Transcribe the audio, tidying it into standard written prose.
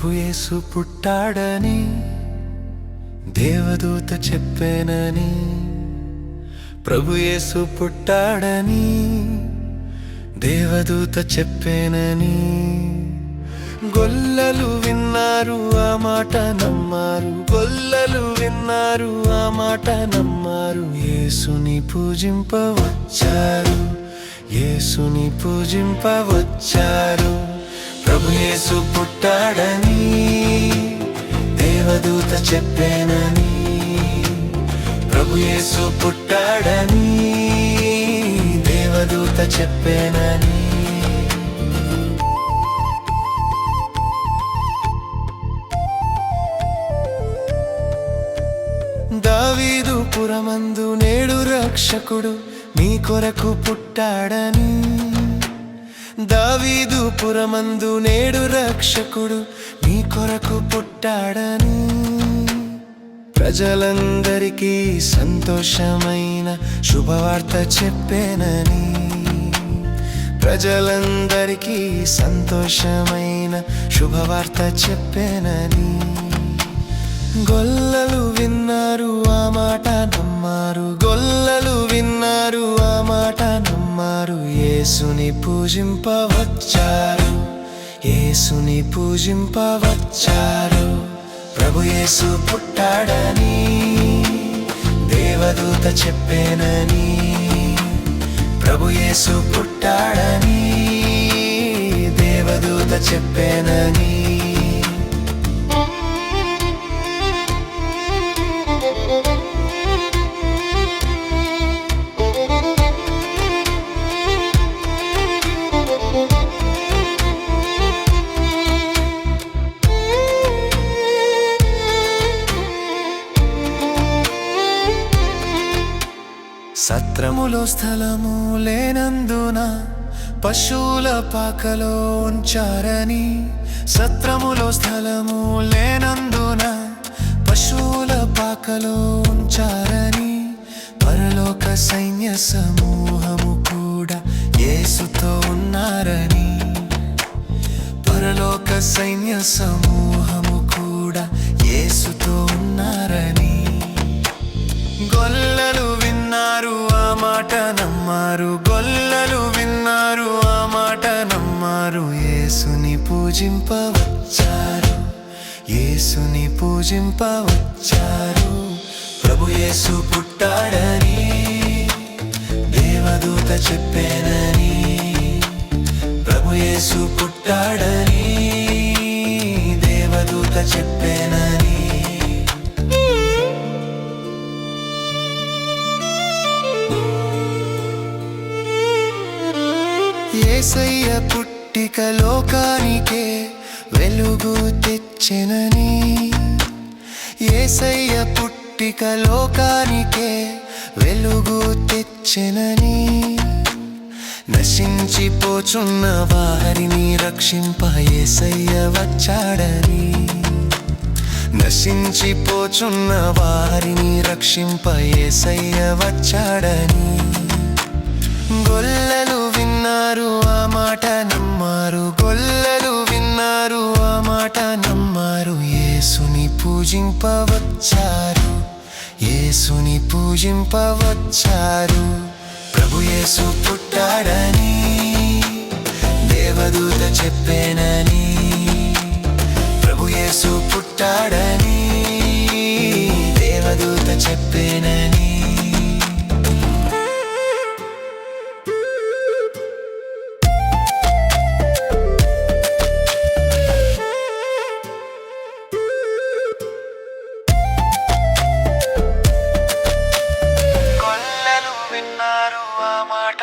ప్రభు యేసు పుట్టాడని దేవదూత చెప్పెనని, ప్రభు యేసు పుట్టాడని దేవదూత చెప్పెనని. గొల్లలు విన్నారు ఆ మాట నమ్మారు, గొల్లలు విన్నారు ఆ మాట నమ్మారు. యేసుని పూజింపవచ్చారు, యేసుని పూజింపవచ్చారు. ప్రభు యేసు పుట్టాడని దేవదూత చెప్పెనని, ప్రభు యేసు పుట్టాడని దేవదూత చెప్పెనని. దావీదు పురమందు నేడు రక్షకుడు మీ కొరకు పుట్టాడని, దావీదు పురమందు నేడు రక్షకుడు మీ కొరకు పుట్టాడని. ప్రజలందరికీ సంతోషమైన శుభవార్త చెప్పెనని, ప్రజలందరికీ సంతోషమైన శుభవార్త చెప్పెనని. గొల్లలు విన్నారు ఆ మాట నమ్మారు, గొల్లలు విన్నారు ఆ మాట నమ్మారు. యేసుని పూజింపవచ్చారు, యేసుని పూజింపవచ్చారు. ప్రభు యేసు పుట్టాడని దేవదూత చెప్పెనని, ప్రభు యేసు పుట్టాడని దేవదూత చెప్పెనని. సత్రములో స్థలము లేనందున పశువుల పాకలో ఉంచారని, సత్రములో స్థలము లేనందున పశువుల పాకలో ఉంచారని. పరలోక సైన్య సమూహము కూడా యేసుతో ఉన్నారని, పరలోక సైన్య సమూహము కూడా యేసుతో ఉన్నారని. గొల్లలు విన్నారు ఆ మాట నమ్మారు, గొల్లలు విన్నారు ఆ మాట నమ్మారు. యేసుని పూజింపవచ్చారు, యేసుని పూజింపవచ్చారు. ప్రభు యేసు పుట్టాడని దేవదూత చెప్పెనని, ప్రభు యేసు పుట్టాడని దేవదూత చెప్పెనని. యేసయ్య పుట్టిక లోకానికే వెలుగు తెచ్చెనని, యేసయ్య పుట్టిక లోకానికే వెలుగు తెచ్చెనని. నశించిపోచున్న వారిని రక్షింప యేసయ్య వచ్చాడని, నశించిపోచున్న వారిని రక్షింప యేసయ్య వచ్చాడని. గొల్లలు విన్నారు ఆ మాట నమ్మారు, గొల్లలు విన్నారు ఆ మాట నమ్మారు. యేసుని పూజింపవచ్చారు, యేసుని పూజింపవచ్చారు. ప్రభు యేసు పుట్టాడని దేవదూత చెప్పెనని, ప్రభు యేసు పుట్టాడని దేవదూత చెప్పెనని. గొల్లలు విన్నారు ఆ మాట